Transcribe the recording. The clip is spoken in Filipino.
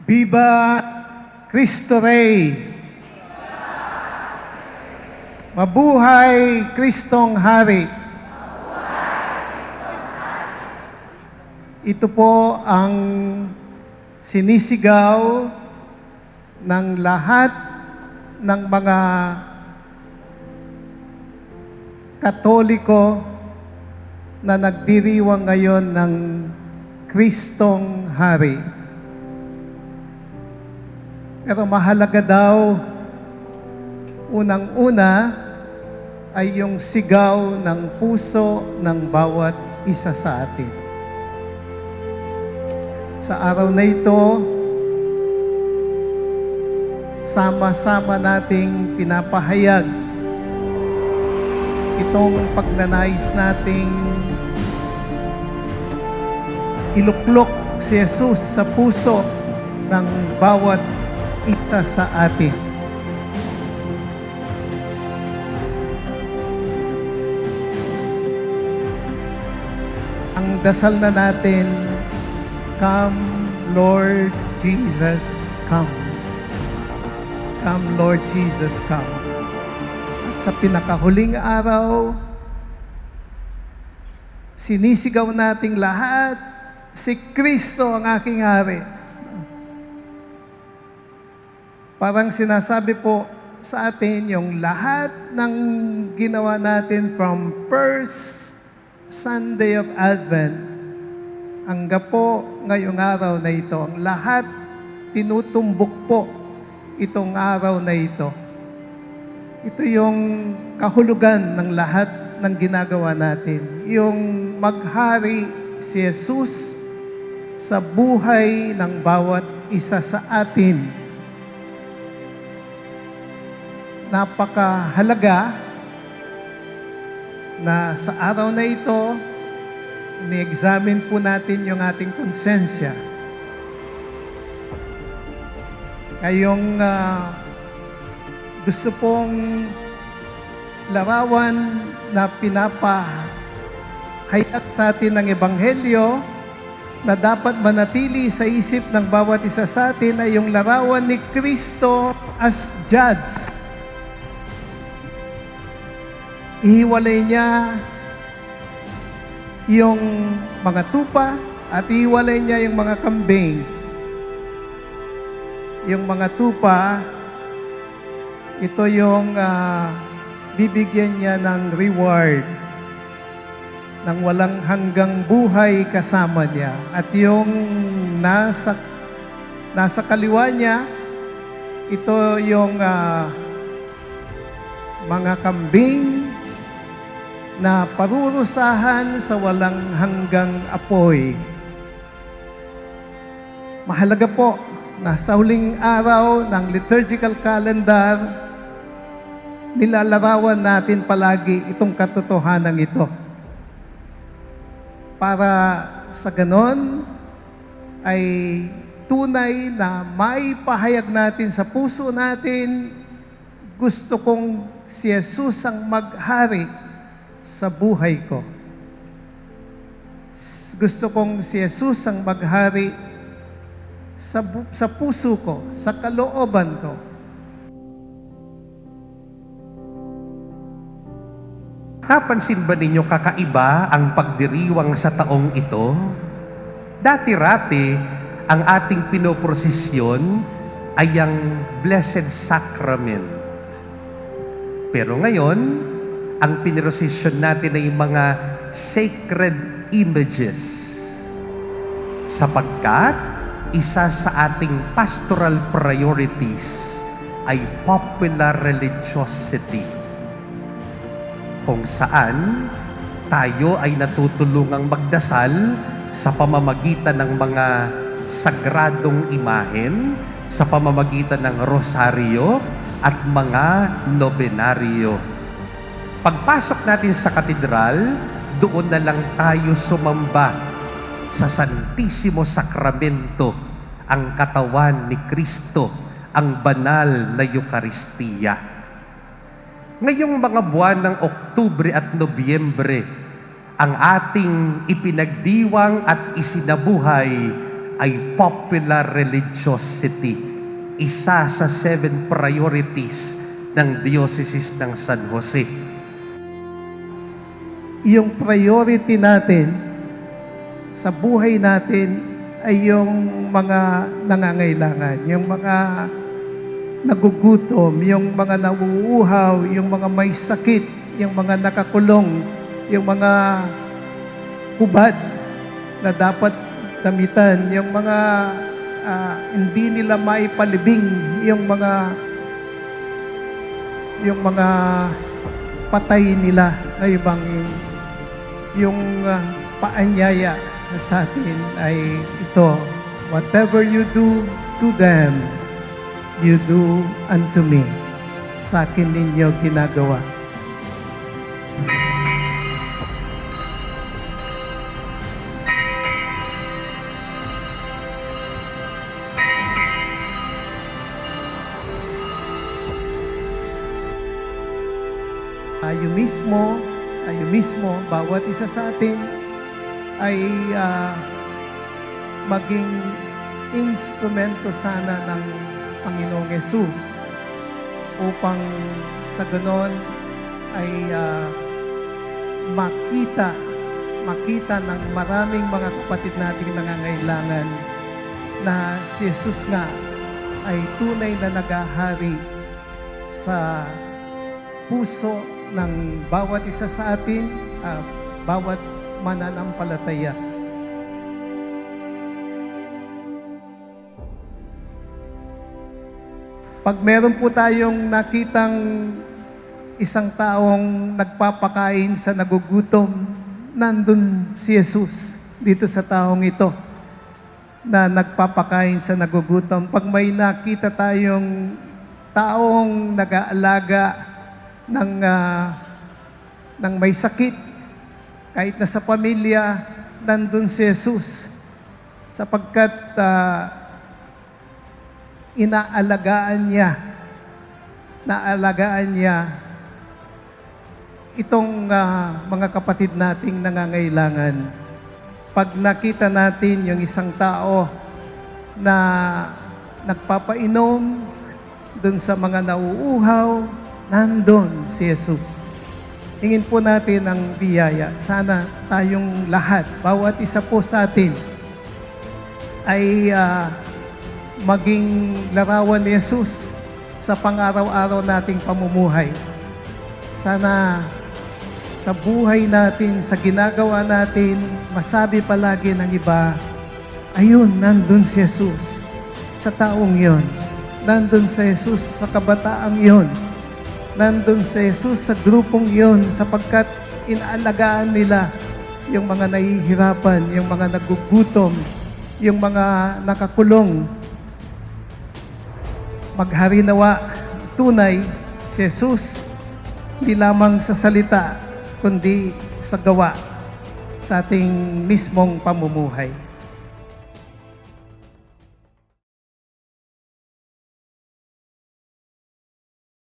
Viva Cristo Rey! Mabuhay Kristong Hari! Ito po ang sinisigaw ng lahat ng mga Katoliko na nagdiriwang ngayon ng Kristong Hari. Pero mahalaga daw, unang-una, ay yung sigaw ng puso ng bawat isa sa atin. Sa araw na ito, sama-sama nating pinapahayag itong pagnanais nating iluklok si Jesus sa puso ng bawat isa sa atin. Ang dasal na natin, Come, Lord Jesus, come. Come, Lord Jesus, come. At sa pinakahuling araw, sinisigaw nating lahat, si Kristo ang aking hari. Parang sinasabi po sa atin yung lahat ng ginawa natin from first Sunday of Advent hanggang po ngayong araw na ito. Ang lahat tinutumbok po itong araw na ito. Ito yung kahulugan ng lahat ng ginagawa natin. Yung maghari si Jesus sa buhay ng bawat isa sa atin. Napakahalaga na sa araw na ito, ini-examine po natin yung ating konsensya. Kayong gusto pong larawan na pinapahayag sa atin ng Ebanghelyo na dapat manatili sa isip ng bawat isa sa atin ay yung larawan ni Kristo as judge. Ihiwalay niya yung mga tupa at ihiwalay niya yung mga kambing. Yung mga tupa, ito yung bibigyan niya ng reward ng walang hanggang buhay kasama niya. At yung nasa kaliwa niya, ito yung mga kambing na parurusahan sa walang hanggang apoy. Mahalaga po na sa huling araw ng liturgical calendar, nilalarawan natin palagi itong katotohanan ito. Para sa ganon, ay tunay na maipahayag natin sa puso natin, gusto kong si Jesus ang maghari sa buhay ko. Gusto kong si Jesus ang maghari sa puso ko, sa kalooban ko. Napansin ba ninyo kakaiba ang pagdiriwang sa taong ito? Dati-rati, ang ating pinoprosesyon ay ang Blessed Sacrament. Pero ngayon, ang pinirosesyon natin ay mga sacred images. Sapagkat, isa sa ating pastoral priorities ay popular religiosity, kung saan tayo ay natutulungang magdasal sa pamamagitan ng mga sagradong imahen, sa pamamagitan ng rosaryo at mga nobenaryo. Pagpasok natin sa katedral, doon na lang tayo sumamba sa Santisimo Sakramento, ang katawan ni Kristo, ang banal na Eukaristiya. Ngayong mga buwan ng Oktubre at Nobyembre, ang ating ipinagdiwang at isinabuhay ay popular religiosity. Isa sa 7 priorities ng Diocese ng San Jose. Yung priority natin sa buhay natin ay yung mga nangangailangan, yung mga nagugutom, yung mga nauuhaw, yung mga may sakit, yung mga nakakulong, yung mga hubad na dapat damitan, yung mga hindi nila maipalibing, yung mga patay nila na ibang yung paanyaya sa atin ay ito, whatever you do to them, you do unto me. Sa akin ninyo ginagawa. Tayo mismo, bawat isa sa atin ay maging instrumento sana ng Panginoong Yesus upang sa ganon ay makita ng maraming mga kapatid nating nangangailangan na si Jesus nga ay tunay na nagahari sa puso ng bawat isa sa atin, bawat mananampalataya. Pag meron po tayong nakitang isang taong nagpapakain sa nagugutom, nandun si Jesus dito sa taong ito na nagpapakain sa nagugutom. Pag may nakita tayong taong nag-aalaga ng may sakit, kahit na sa pamilya, nandun si Jesus. Sapagkat naalagaan niya itong mga kapatid nating nangangailangan. Pag nakita natin yung isang tao na nagpapainom dun sa mga nauuhaw, nandun si Jesus. Hingin po natin ang biyaya. Sana tayong lahat, bawat isa po sa atin, ay maging larawan ni Jesus sa pang-araw-araw nating pamumuhay. Sana sa buhay natin, sa ginagawa natin, masabi palagi ng iba, ayun, nandun si Jesus sa taong yon. Nandun si Jesus sa kabataang yon. Nandun si Jesus sa grupong yon sapagkat inaalagaan nila yung mga nahihirapan, yung mga nagugutom, yung mga nakakulong. Maghari nawa tunay si Jesus hindi lamang sa salita kundi sa gawa sa ating mismong pamumuhay.